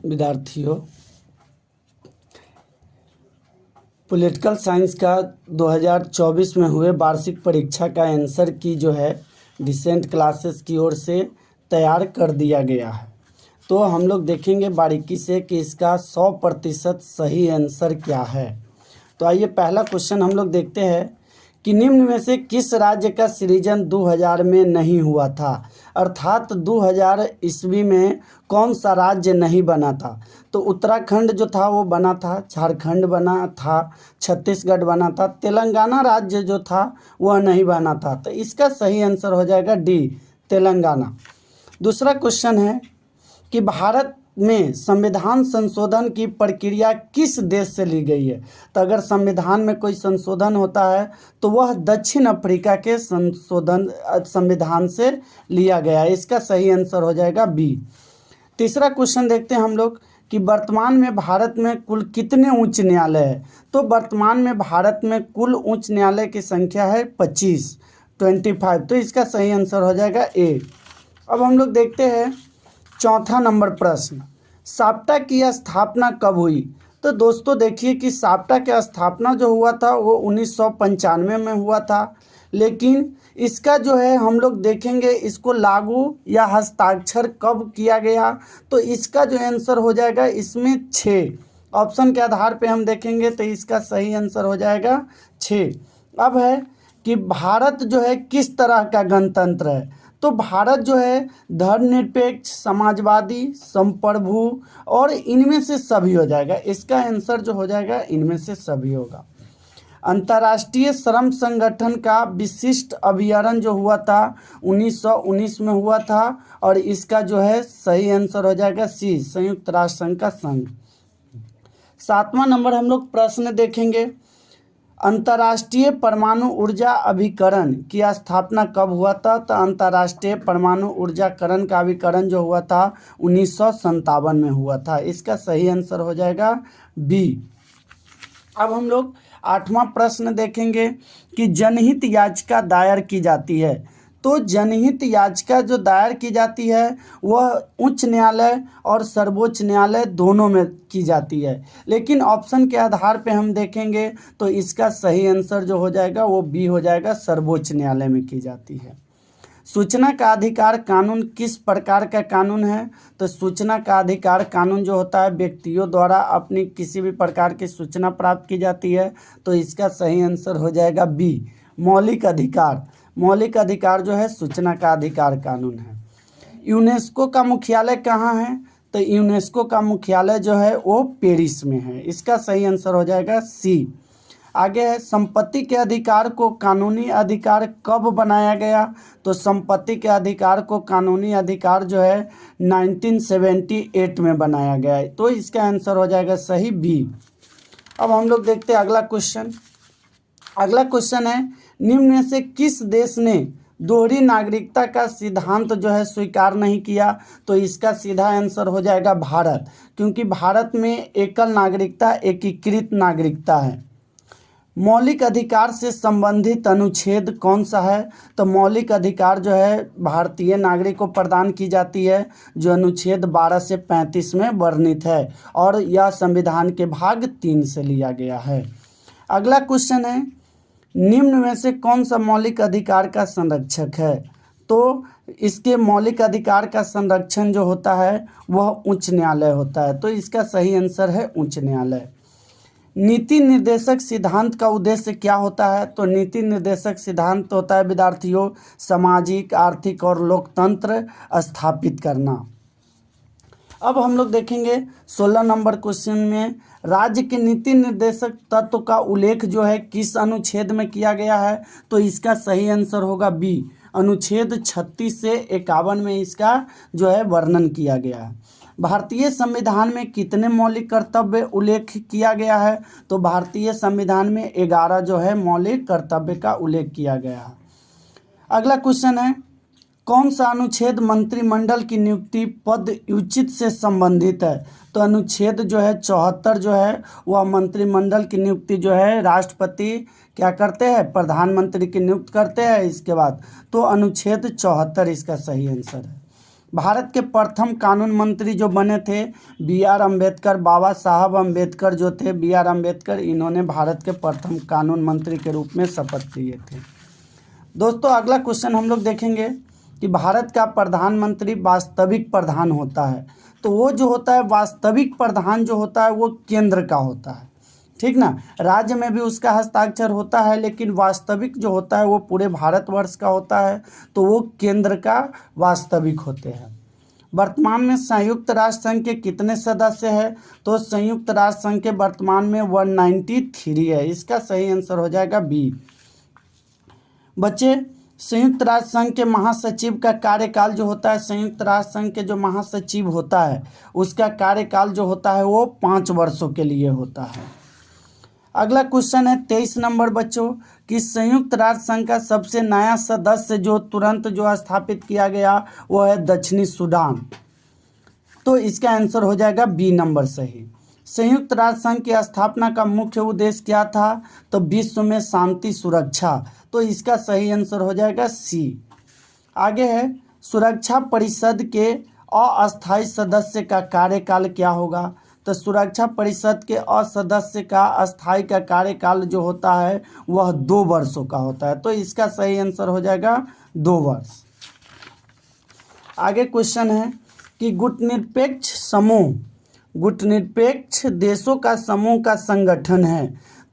विद्यार्थियों, political science का 2024 में हुए वार्षिक परीक्षा का आंसर की जो है डिसेंट क्लासेस की ओर से तैयार कर दिया गया है। तो हम लोग देखेंगे बारीकी से कि इसका 100% सही आंसर क्या है। तो आइए पहला क्वेश्चन हम लोग देखते हैं कि निम्न में से किस राज्य का सृजन 2000 में नहीं हुआ था, अर्थात 2000 ईस्वी में कौन सा राज्य नहीं बना था। तो उत्तराखंड जो था वो बना था, झारखंड बना था, छत्तीसगढ़ बना था, तेलंगाना राज्य जो था वह नहीं बना था। तो इसका सही आंसर हो जाएगा डी, तेलंगाना। दूसरा क्वेश्चन है कि भारत में संविधान संशोधन की प्रक्रिया किस देश से ली गई है। तो अगर संविधान में कोई संशोधन होता है तो वह दक्षिण अफ्रीका के संविधान से लिया गया है। इसका सही आंसर हो जाएगा बी। तीसरा क्वेश्चन देखते हैं हम लोग कि वर्तमान में भारत में कुल कितने उच्च न्यायालय है। तो वर्तमान में भारत में कुल उच्च न्यायालय की संख्या है 25। तो इसका सही आंसर हो जाएगा ए। अब हम लोग देखते हैं चौथा नंबर प्रश्न, साप्टा की स्थापना कब हुई। तो दोस्तों देखिए कि साप्टा की स्थापना जो हुआ था वो 1995 में हुआ था, लेकिन इसका जो है हम लोग देखेंगे इसको लागू या हस्ताक्षर कब किया गया। तो इसका जो आंसर हो जाएगा इसमें 6 ऑप्शन के आधार पे हम देखेंगे तो इसका सही आंसर हो जाएगा 6। अब है कि भारत जो है किस तरह का गणतंत्र है। तो भारत जो है धर्मनिरपेक्ष, समाजवादी, संप्रभु और इनमें से सभी हो जाएगा। इसका आंसर जो हो जाएगा इनमें से सभी होगा। अंतर्राष्ट्रीय श्रम संगठन का विशिष्ट अभियान जो हुआ था 1919 में हुआ था, और इसका जो है सही आंसर हो जाएगा सी, संयुक्त राष्ट्र संघ का संघ। 7वां नंबर हम लोग प्रश्न देखेंगे, अंतर्राष्ट्रीय परमाणु ऊर्जा अभिकरण की स्थापना कब हुआ था। तो अंतर्राष्ट्रीय परमाणु ऊर्जाकरण का अभिकरण जो हुआ था 1957 में हुआ था। इसका सही आंसर हो जाएगा बी। अब हम लोग 8वां प्रश्न देखेंगे कि जनहित याचिका दायर की जाती है। तो जनहित याचिका जो दायर की जाती है वह उच्च न्यायालय और सर्वोच्च न्यायालय दोनों में की जाती है, लेकिन ऑप्शन के आधार पे हम देखेंगे तो इसका सही आंसर जो हो जाएगा वो बी हो जाएगा, सर्वोच्च न्यायालय में की जाती है। सूचना का अधिकार कानून किस प्रकार का कानून है। तो सूचना का अधिकार कानून जो होता है व्यक्तियों द्वारा अपनी किसी भी प्रकार की सूचना प्राप्त की जाती है। तो इसका सही आंसर हो जाएगा बी, मौलिक अधिकार। मौलिक अधिकार जो है सूचना का अधिकार कानून है। यूनेस्को का मुख्यालय कहाँ है। तो यूनेस्को का मुख्यालय जो है वो पेरिस में है। इसका सही आंसर हो जाएगा सी। आगे है संपत्ति के अधिकार को कानूनी अधिकार कब बनाया गया। तो संपत्ति के अधिकार को कानूनी अधिकार जो है 1978 में बनाया गया है। तो इसका आंसर हो जाएगा सही बी। अब हम लोग देखते हैं अगला क्वेश्चन। अगला क्वेश्चन है, निम्न में से किस देश ने दोहरी नागरिकता का सिद्धांत जो है स्वीकार नहीं किया। तो इसका सीधा आंसर हो जाएगा भारत, क्योंकि भारत में एकल नागरिकता एकीकृत नागरिकता है। मौलिक अधिकार से संबंधित अनुच्छेद कौन सा है। तो मौलिक अधिकार जो है भारतीय नागरिक को प्रदान की जाती है, जो अनुच्छेद 12 से 35 में वर्णित है, और यह संविधान के भाग 3 से लिया गया है। अगला क्वेश्चन है, निम्न में से कौन सा मौलिक अधिकार का संरक्षक है। तो इसके मौलिक अधिकार का संरक्षण जो होता है वह उच्च न्यायालय होता है। तो इसका सही आंसर है उच्च न्यायालय। नीति निर्देशक सिद्धांत का उद्देश्य क्या होता है। तो नीति निर्देशक सिद्धांत होता है विद्यार्थियों सामाजिक, आर्थिक और लोकतंत्र स्थापित करना। अब हम लोग देखेंगे 16 नंबर क्वेश्चन में, राज्य के नीति निर्देशक तत्व का उल्लेख जो है किस अनुच्छेद में किया गया है। तो इसका सही आंसर होगा बी, अनुच्छेद 36 से 51 में इसका जो है वर्णन किया गया है। भारतीय संविधान में कितने मौलिक कर्तव्य उल्लेख किया गया है। तो भारतीय संविधान में 11 जो है मौलिक कर्तव्य का उल्लेख किया गया है। अगला क्वेश्चन है, कौन सा अनुच्छेद मंत्रिमंडल की नियुक्ति पद उचित से संबंधित है। तो अनुच्छेद जो है 74 जो है वह मंत्रिमंडल की नियुक्ति जो है राष्ट्रपति क्या करते हैं, प्रधानमंत्री की नियुक्त करते हैं। इसके बाद तो अनुच्छेद 74 इसका सही आंसर है। भारत के प्रथम कानून मंत्री जो बने थे बी आर अम्बेडकर, बाबा साहब अम्बेडकर जो थे, बी आर अम्बेडकर, इन्होंने भारत के प्रथम कानून मंत्री के रूप में शपथ लिए थे। दोस्तों अगला क्वेश्चन हम लोग देखेंगे कि भारत का प्रधानमंत्री वास्तविक प्रधान होता है, तो वो जो होता है वास्तविक प्रधान जो होता है वो केंद्र का होता है, ठीक ना। राज्य में भी उसका हस्ताक्षर होता है, लेकिन वास्तविक जो होता है वो पूरे भारतवर्ष का होता है, तो वो केंद्र का वास्तविक होते हैं। वर्तमान में संयुक्त राष्ट्र संघ के कितने सदस्य हैं, तो संयुक्त राष्ट्र संघ के वर्तमान में 193 है। इसका सही आंसर हो जाएगा बी। बच्चे, संयुक्त राष्ट्र संघ के महासचिव का कार्यकाल जो होता है, संयुक्त राष्ट्र संघ के जो महासचिव होता है उसका कार्यकाल जो होता है वो 5 वर्षों के लिए होता है। अगला क्वेश्चन है 23 नंबर बच्चों, कि संयुक्त राष्ट्र संघ का सबसे नया सदस्य जो तुरंत जो स्थापित किया गया वो है दक्षिणी सूडान, तो इसका आंसर हो जाएगा बी नंबर सही। संयुक्त राष्ट्र संघ की स्थापना का मुख्य उद्देश्य क्या था, तो विश्व में शांति सुरक्षा, तो इसका सही आंसर हो जाएगा सी। आगे है सुरक्षा परिषद के अस्थायी सदस्य का कार्यकाल क्या होगा, तो सुरक्षा परिषद के असदस्य का अस्थायी का कार्यकाल जो होता है वह 2 वर्षों का होता है, तो इसका सही आंसर हो जाएगा 2 वर्ष। आगे क्वेश्चन है कि गुटनिरपेक्ष देशों का समूह का संगठन है,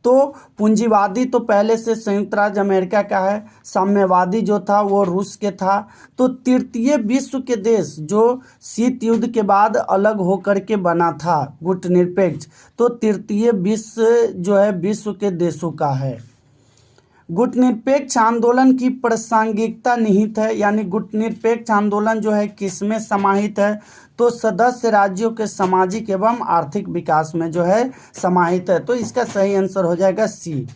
तो पूंजीवादी तो पहले से संयुक्त राज्य अमेरिका का है, साम्यवादी जो था वो रूस के था, तो तृतीय विश्व के देश जो शीत युद्ध के बाद अलग होकर के बना था गुटनिरपेक्ष, तो तृतीय विश्व जो है विश्व के देशों का है। गुटनिरपेक्ष आंदोलन की प्रासंगिकता निहित है, यानी गुटनिरपेक्ष आंदोलन जो है किसमें समाहित है, तो सदस्य राज्यों के सामाजिक एवं आर्थिक विकास में जो है समाहित है, तो इसका सही आंसर हो जाएगा सी।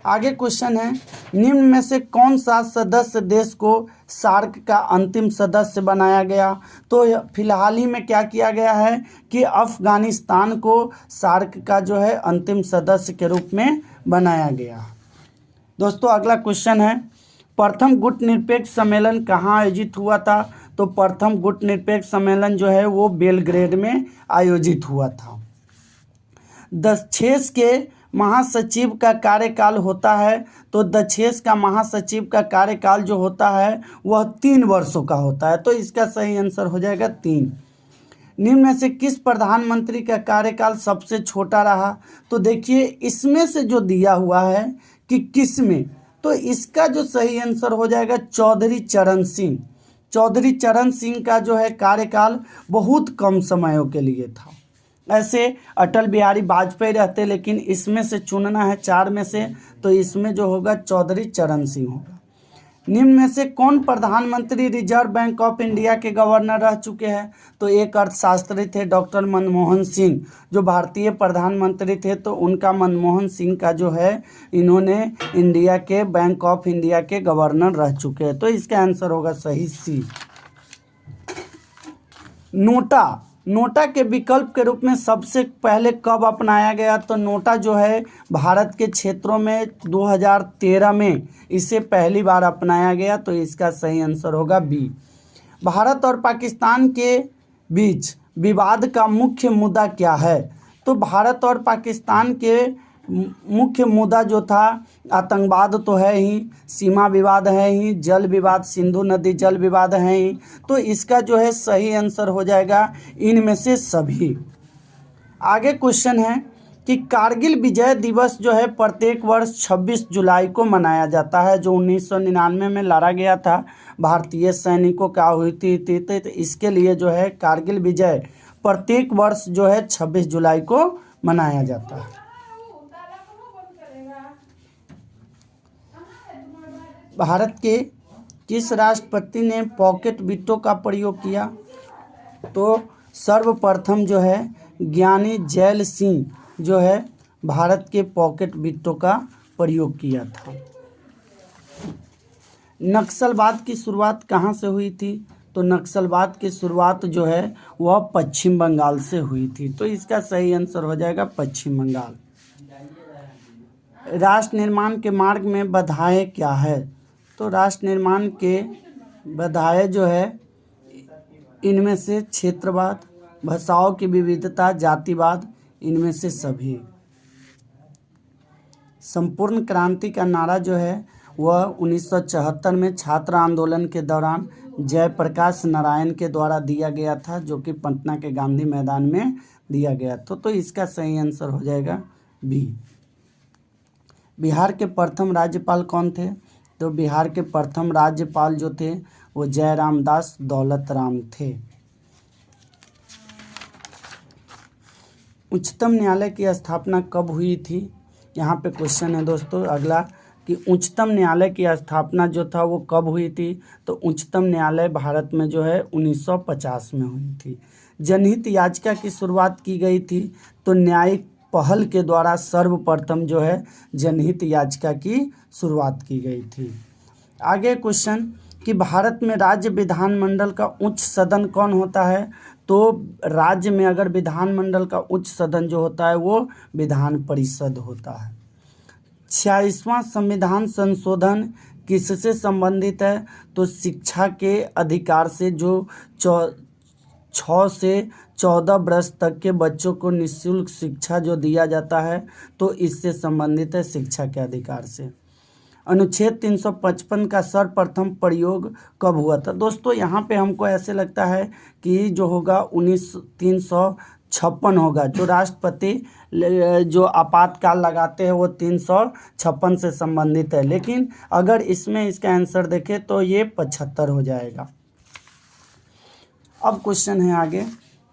आगे क्वेश्चन है निम्न में से कौन सा सदस्य देश को सार्क का अंतिम सदस्य बनाया गया, तो फिलहाल ही में क्या किया गया है कि अफगानिस्तान को सार्क का जो है अंतिम सदस्य के रूप में बनाया गया। दोस्तों अगला क्वेश्चन है प्रथम गुटनिरपेक्ष सम्मेलन कहाँ आयोजित हुआ था, तो प्रथम गुटनिरपेक्ष सम्मेलन जो है वो बेलग्रेड में आयोजित हुआ था। दक्षेस के महासचिव का कार्यकाल होता है, तो दक्षेस का महासचिव का कार्यकाल जो होता है वह 3 वर्षों का होता है, तो इसका सही आंसर हो जाएगा 3। निम्न में से किस प्रधानमंत्री का कार्यकाल सबसे छोटा रहा, तो देखिए इसमें से जो दिया हुआ है कि किस में, तो इसका जो सही आंसर हो जाएगा चौधरी चरण सिंह। चौधरी चरण सिंह का जो है कार्यकाल बहुत कम समयों के लिए था। ऐसे अटल बिहारी वाजपेयी रहते, लेकिन इसमें से चुनना है 4 में से, तो इसमें जो होगा चौधरी चरण सिंह होगा। निम्न में से कौन प्रधानमंत्री रिजर्व बैंक ऑफ इंडिया के गवर्नर रह चुके हैं, तो एक अर्थशास्त्री थे डॉक्टर मनमोहन सिंह, जो भारतीय प्रधानमंत्री थे, तो उनका मनमोहन सिंह का जो है इन्होंने इंडिया के बैंक ऑफ इंडिया के गवर्नर रह चुके हैं, तो इसका आंसर होगा सही सी। नोटा के विकल्प के रूप में सबसे पहले कब अपनाया गया, तो नोटा जो है भारत के क्षेत्रों में 2013 में इसे पहली बार अपनाया गया, तो इसका सही आंसर होगा बी। भारत और पाकिस्तान के बीच विवाद का मुख्य मुद्दा क्या है, तो भारत और पाकिस्तान के मुख्य मुद्दा जो था आतंकवाद तो है ही, सीमा विवाद है ही, जल विवाद, सिंधु नदी जल विवाद है ही, तो इसका जो है सही आंसर हो जाएगा इनमें से सभी। आगे क्वेश्चन है कि कारगिल विजय दिवस जो है प्रत्येक वर्ष 26 जुलाई को मनाया जाता है, जो 1999 में लड़ा गया था, भारतीय सैनिकों का हुई थी, तो इसके लिए जो है कारगिल विजय प्रत्येक वर्ष जो है 26 जुलाई को मनाया जाता है। भारत के किस राष्ट्रपति ने पॉकेट विटो का प्रयोग किया, तो सर्वप्रथम जो है ज्ञानी जैल सिंह जो है भारत के पॉकेट विटो का प्रयोग किया था। नक्सलवाद की शुरुआत कहाँ से हुई थी, तो नक्सलवाद की शुरुआत जो है वह पश्चिम बंगाल से हुई थी, तो इसका सही आंसर हो जाएगा पश्चिम बंगाल। राष्ट्र निर्माण के मार्ग में बाधाएं क्या है, तो राष्ट्र निर्माण के बाधाएं जो है इनमें से क्षेत्रवाद, भाषाओं की विविधता, जातिवाद, इनमें से सभी। संपूर्ण क्रांति का नारा जो है वह 1974 में छात्र आंदोलन के दौरान जयप्रकाश नारायण के द्वारा दिया गया था, जो कि पटना के गांधी मैदान में दिया गया था। तो इसका सही आंसर हो जाएगा बी। बिहार के प्रथम राज्यपाल कौन थे? तो बिहार के प्रथम राज्यपाल जो थे वो जयराम दास दौलत राम थे। उच्चतम न्यायालय की स्थापना कब हुई थी? यहाँ पे क्वेश्चन है दोस्तों अगला कि उच्चतम न्यायालय की स्थापना जो था वो कब हुई थी? तो उच्चतम न्यायालय भारत में जो है 1950 में हुई थी। जनहित याचिका की शुरुआत की गई थी, तो न्यायिक पहल के द्वारा सर्वप्रथम जो है जनहित याचिका की शुरुआत की गई थी। आगे क्वेश्चन कि भारत में राज्य विधानमंडल का उच्च सदन कौन होता है? तो राज्य में अगर विधानमंडल का उच्च सदन जो होता है वो विधान परिषद होता है। 46वां संविधान संशोधन किससे संबंधित है? तो शिक्षा के अधिकार से, जो 6 से 14 वर्ष तक के बच्चों को निःशुल्क शिक्षा जो दिया जाता है, तो इससे संबंधित है, शिक्षा के अधिकार से। अनुच्छेद 355 का सर्वप्रथम प्रयोग कब हुआ था? दोस्तों यहाँ पे हमको ऐसे लगता है कि जो होगा 356 होगा। जो राष्ट्रपति जो आपातकाल लगाते हैं वो 356 से संबंधित है, लेकिन अगर इसमें इसका आंसर देखें तो ये 75 हो जाएगा। अब क्वेश्चन है आगे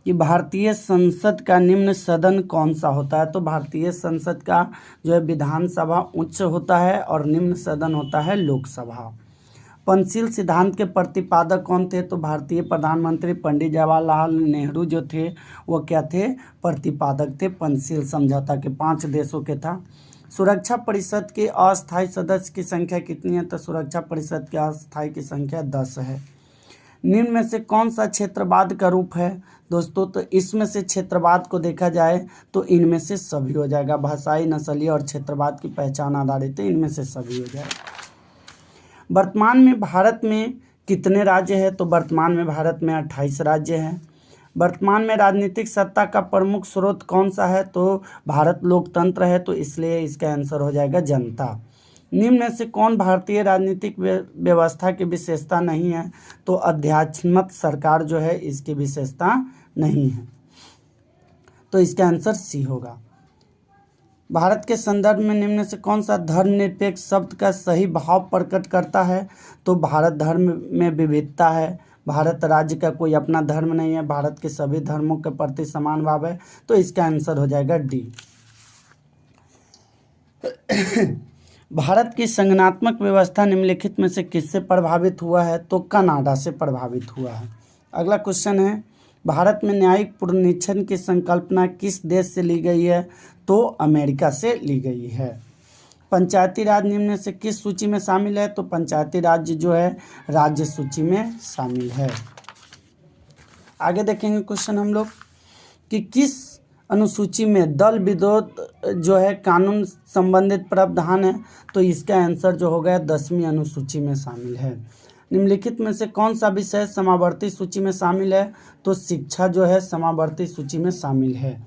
कि भारतीय संसद का निम्न सदन कौन सा होता है? तो भारतीय संसद का जो है विधानसभा उच्च होता है और निम्न सदन होता है लोकसभा। पंचशील सिद्धांत के प्रतिपादक कौन थे? तो भारतीय प्रधानमंत्री पंडित जवाहरलाल नेहरू जो थे वो क्या थे? प्रतिपादक थे। पंचशील समझौता के 5 देशों के था। सुरक्षा परिषद के अस्थायी सदस्य की संख्या कितनी है? तो सुरक्षा परिषद के अस्थायी की संख्या 10 है। निम्न में से कौन सा क्षेत्रवाद का रूप है? दोस्तों तो इसमें से क्षेत्रवाद को देखा जाए तो इनमें से सभी हो जाएगा। भाषाई, नस्लीय और क्षेत्रवाद की पहचान आधारित है, इनमें से सभी हो जाएगा। वर्तमान में भारत में कितने राज्य हैं? तो वर्तमान में भारत में 28 राज्य हैं। वर्तमान में राजनीतिक सत्ता का प्रमुख स्रोत कौन सा है? तो भारत लोकतंत्र है, तो इसलिए इसका आंसर हो जाएगा जनता। निम्न में से कौन भारतीय राजनीतिक व्यवस्था की विशेषता नहीं है? तो अध्यात्मक सरकार जो है इसकी विशेषता नहीं है, तो इसका आंसर सी होगा। भारत के संदर्भ में निम्न में से कौन सा धर्मनिरपेक्ष शब्द का सही भाव प्रकट करता है? तो भारत धर्म में विविधता है, भारत राज्य का कोई अपना धर्म नहीं है, भारत के सभी धर्मों के प्रति समान भाव है, तो इसका आंसर हो जाएगा डी। भारत की संगठनात्मक व्यवस्था निम्नलिखित में से किससे प्रभावित हुआ है? तो कनाडा से प्रभावित हुआ है। अगला क्वेश्चन है भारत में न्यायिक पुनरीक्षण की संकल्पना किस देश से ली गई है? तो अमेरिका से ली गई है। पंचायती राज निम्न में से किस सूची में शामिल है? तो पंचायती राज जो है राज्य सूची में शामिल है। आगे देखेंगे क्वेश्चन हम लोग कि किस अनुसूची में दल विरोध जो है कानून संबंधित प्रावधान है? तो इसका आंसर जो होगा 10वीं अनुसूची में शामिल है। निम्नलिखित में से कौन सा विषय समावर्ती सूची में शामिल है? तो शिक्षा जो है समावर्ती सूची में शामिल है।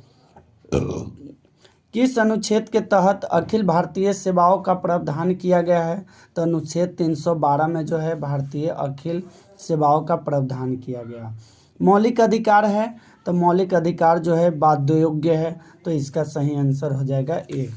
किस अनुच्छेद के तहत अखिल भारतीय सेवाओं का प्रावधान किया गया है? तो अनुच्छेद 312 में जो है भारतीय अखिल सेवाओं का प्रावधान किया गया। मौलिक अधिकार है, तो मौलिक अधिकार जो है बाध्ययोग्य है, तो इसका सही आंसर हो जाएगा ए।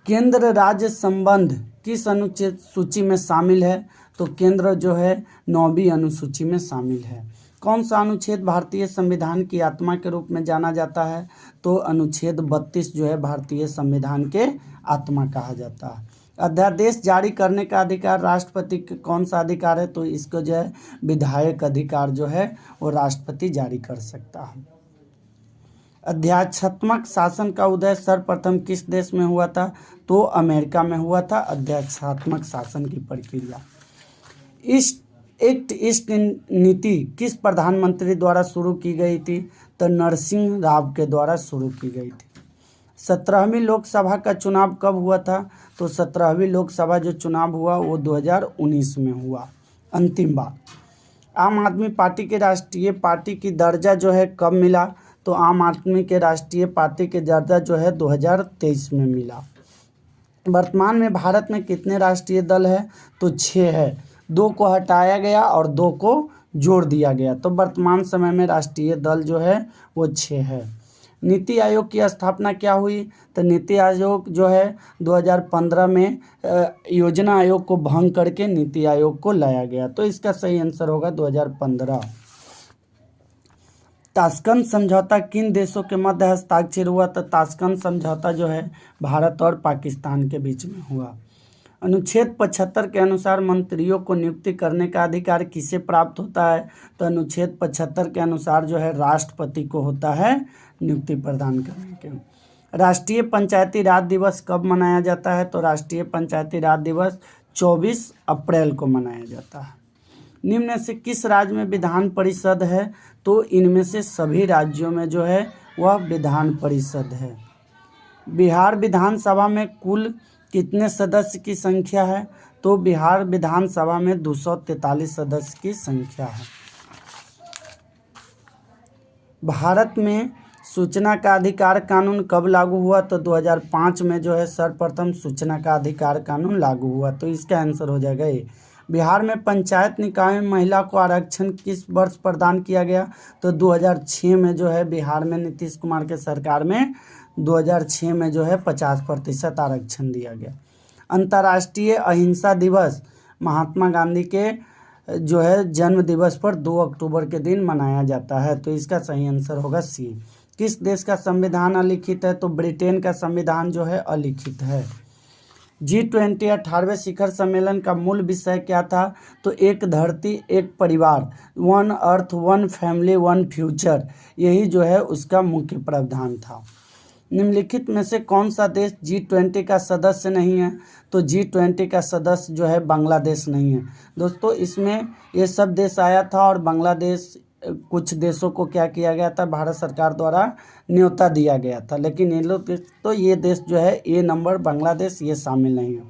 केंद्र राज्य संबंध किस अनुच्छेद सूची में शामिल है? तो केंद्र जो है 9वीं अनुसूची में शामिल है। कौन सा अनुच्छेद भारतीय संविधान की आत्मा के रूप में जाना जाता है? तो अनुच्छेद 32 जो है भारतीय संविधान के आत्मा कहा जाता है। अध्यादेश जारी करने का अधिकार राष्ट्रपति का कौन सा अधिकार है? तो इसको जो है विधायक अधिकार जो है वो राष्ट्रपति जारी कर सकता है। अध्यात्मक शासन का उदय सर्वप्रथम किस देश में हुआ था? तो अमेरिका में हुआ था अध्यात्मक शासन की प्रक्रिया। ईस्ट नीति किस प्रधानमंत्री द्वारा शुरू की गई थी? तो नरसिंह राव के द्वारा शुरू की गई थी। 17वीं लोकसभा का चुनाव कब हुआ था? तो 17वीं लोकसभा जो चुनाव हुआ वो 2019 में हुआ अंतिम बार। आम आदमी पार्टी के राष्ट्रीय पार्टी की दर्जा जो है कब मिला? तो आम आदमी के राष्ट्रीय पार्टी के दर्जा जो है 2023 में मिला। वर्तमान में भारत में कितने राष्ट्रीय दल है? तो 6 है। 2 को हटाया गया और 2 को जोड़ दिया गया, तो वर्तमान समय में राष्ट्रीय दल जो है वो 6 है। नीति आयोग की स्थापना क्या हुई? तो नीति आयोग जो है 2015 में योजना आयोग को भंग करके नीति आयोग को लाया गया, तो इसका सही आंसर होगा 2015। ताशकंद समझौता किन देशों के मध्य हस्ताक्षर हुआ? तो ताशकंद समझौता जो है भारत और पाकिस्तान के बीच में हुआ। अनुच्छेद 75 के अनुसार मंत्रियों को नियुक्ति करने का अधिकार किसे प्राप्त होता है? तो अनुच्छेद 75 के अनुसार जो है राष्ट्रपति को होता है नियुक्ति प्रदान करने के। राष्ट्रीय पंचायती राज दिवस कब मनाया जाता है? तो राष्ट्रीय पंचायती राज दिवस 24 अप्रैल को मनाया जाता है। निम्न में से किस राज्य में विधान परिषद है? तो इनमें से सभी राज्यों में जो है वह विधान परिषद है। बिहार विधानसभा में कुल कितने सदस्य की संख्या है? तो बिहार विधानसभा में 243 सदस्य की संख्या है। भारत में सूचना का अधिकार कानून कब लागू हुआ? तो 2005 में जो है सर्वप्रथम सूचना का अधिकार कानून लागू हुआ, तो इसका आंसर हो जाएगा ए। बिहार में पंचायत निकाय में महिला को आरक्षण किस वर्ष प्रदान किया गया? तो 2006 में जो है बिहार में नीतीश कुमार के सरकार में 2006 में जो है 50% आरक्षण दिया गया। अंतर्राष्ट्रीय अहिंसा दिवस महात्मा गांधी के जो है जन्म दिवस पर 2 अक्टूबर के दिन मनाया जाता है, तो इसका सही आंसर होगा सी। किस देश का संविधान अलिखित है? तो ब्रिटेन का संविधान जो है अलिखित है। G20 18वें शिखर सम्मेलन का मूल विषय क्या था? तो एक धरती एक परिवार, 1 अर्थ 1 फैमिली 1 फ्यूचर, यही जो है उसका मुख्य प्रावधान था। निम्नलिखित में से कौन सा देश G20 का सदस्य नहीं है? तो G20 का सदस्य जो है बांग्लादेश नहीं है। दोस्तों इसमें ये सब देश आया था और बांग्लादेश कुछ देशों को क्या किया गया था, भारत सरकार द्वारा न्योता दिया गया था, लेकिन ये लोग तो ये देश जो है ए नंबर बांग्लादेश ये शामिल नहीं है।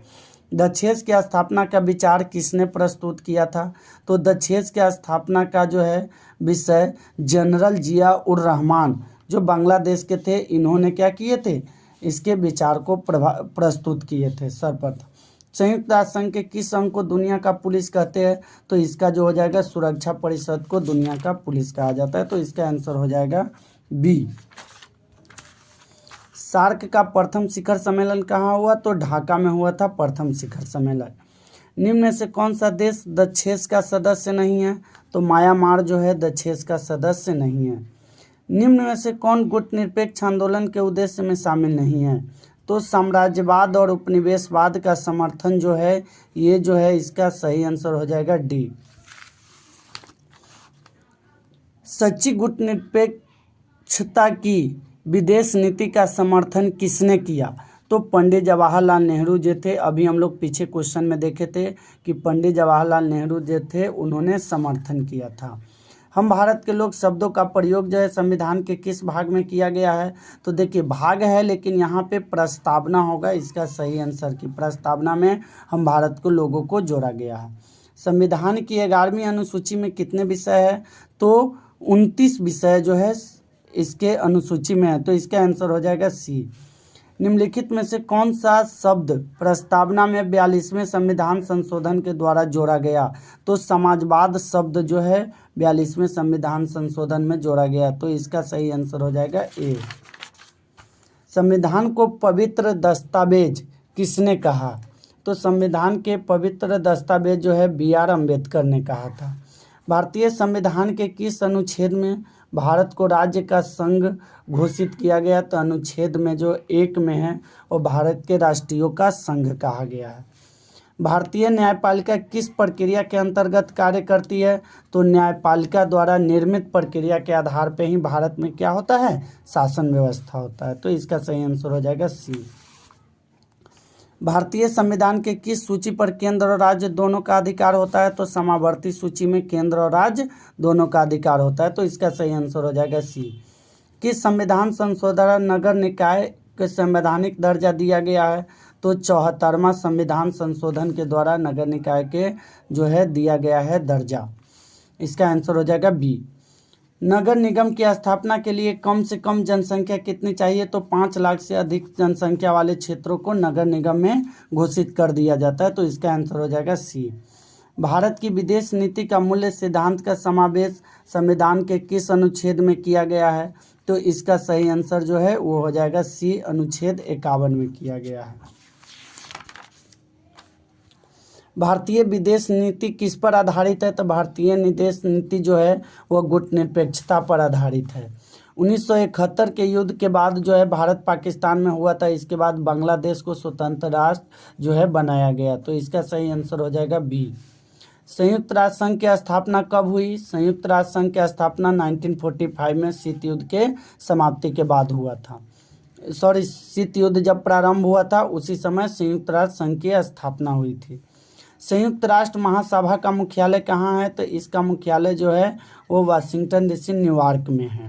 दक्षेस की स्थापना का विचार किसने प्रस्तुत किया था? तो दक्षेस की स्थापना का जो है विषय जनरल जिया उर रहमान जो बांग्लादेश के थे, इन्होंने क्या किए थे, इसके विचार को प्रस्तुत किए थे सर्वप्रथम। संयुक्त राष्ट्र संघ के किस अंग को दुनिया का पुलिस कहते हैं? तो इसका जो हो जाएगा सुरक्षा परिषद को दुनिया का पुलिस कहा जाता है, तो इसका आंसर हो जाएगा बी। सार्क का प्रथम शिखर सम्मेलन कहाँ हुआ? तो ढाका में हुआ था प्रथम शिखर सम्मेलन। निम्न में से कौन सा देश दक्षेस का सदस्य नहीं है? तो म्यांमार जो है दक्षेस का सदस्य नहीं है। निम्न में से कौन गुटनिरपेक्ष आंदोलन के उद्देश्य में शामिल नहीं है? तो साम्राज्यवाद और उपनिवेशवाद का समर्थन जो है ये जो है इसका सही आंसर हो जाएगा डी। सच्ची गुटनिरपेक्षता की विदेश नीति का समर्थन किसने किया? तो पंडित जवाहरलाल नेहरू जो थे, अभी हम लोग पीछे क्वेश्चन में देखे थे कि पंडित जवाहरलाल नेहरू जो थे उन्होंने समर्थन किया था। हम भारत के लोग शब्दों का प्रयोग जो है संविधान के किस भाग में किया गया है? तो देखिए भाग है लेकिन यहाँ पे प्रस्तावना होगा इसका सही आंसर की प्रस्तावना में हम भारत को लोगों को जोड़ा गया है। संविधान की 11वीं अनुसूची में कितने विषय है? तो 29 विषय जो है इसके अनुसूची में है, तो इसका आंसर हो जाएगा सी। निम्नलिखित में से कौन सा शब्द प्रस्तावना में 42वें संविधान संशोधन के द्वारा जोड़ा गया? तो समाजवाद शब्द जो है 42वें संविधान संशोधन में जोड़ा गया, तो इसका सही आंसर हो जाएगा ए। संविधान को पवित्र दस्तावेज किसने कहा? तो संविधान के पवित्र दस्तावेज जो है BR अम्बेडकर ने कहा था। भारतीय संविधान के किस अनुच्छेद में भारत को राज्य का संघ घोषित किया गया? तो अनुच्छेद में जो 1 में है और भारत के राष्ट्रीयों का संघ कहा गया है। भारतीय न्यायपालिका किस प्रक्रिया के अंतर्गत कार्य करती है? तो न्यायपालिका द्वारा निर्मित प्रक्रिया के आधार पर ही भारत में क्या होता है, शासन व्यवस्था होता है, तो इसका सही आंसर हो जाएगा सी। भारतीय संविधान के किस सूची पर केंद्र और राज्य दोनों का अधिकार होता है? तो समावर्ती सूची में केंद्र और राज्य दोनों का अधिकार होता है, तो इसका सही आंसर हो जाएगा सी। किस संविधान संशोधन नगर निकाय के संवैधानिक दर्जा दिया गया है? तो 74वां संविधान संशोधन के द्वारा नगर निकाय के जो है दिया गया है दर्जा। इसका आंसर हो जाएगा बी। नगर निगम की स्थापना के लिए कम से कम जनसंख्या कितनी चाहिए? तो 5 लाख से अधिक जनसंख्या वाले क्षेत्रों को नगर निगम में घोषित कर दिया जाता है, तो इसका आंसर हो जाएगा सी। भारत की विदेश नीति का मूल्य सिद्धांत का समावेश संविधान के किस अनुच्छेद में किया गया है? तो इसका सही आंसर जो है वो हो जाएगा सी, अनुच्छेद 51 में किया गया है। भारतीय विदेश नीति किस पर आधारित है? तो भारतीय विदेश नीति जो है वो गुटनिरपेक्षता पर आधारित है। 1971 के युद्ध के बाद जो है भारत पाकिस्तान में हुआ था, इसके बाद बांग्लादेश को स्वतंत्र राष्ट्र जो है बनाया गया, तो इसका सही आंसर हो जाएगा बी। संयुक्त राष्ट्र संघ की स्थापना कब हुई? संयुक्त राष्ट्र संघ की स्थापना 1945 में शीत युद्ध के समाप्ति के बाद हुआ था। शीत युद्ध जब प्रारंभ हुआ था उसी समय संयुक्त राष्ट्र संघ की स्थापना हुई थी। संयुक्त राष्ट्र महासभा का मुख्यालय कहाँ है? तो इसका मुख्यालय जो है वो वाशिंगटन डीसी न्यूयॉर्क में है।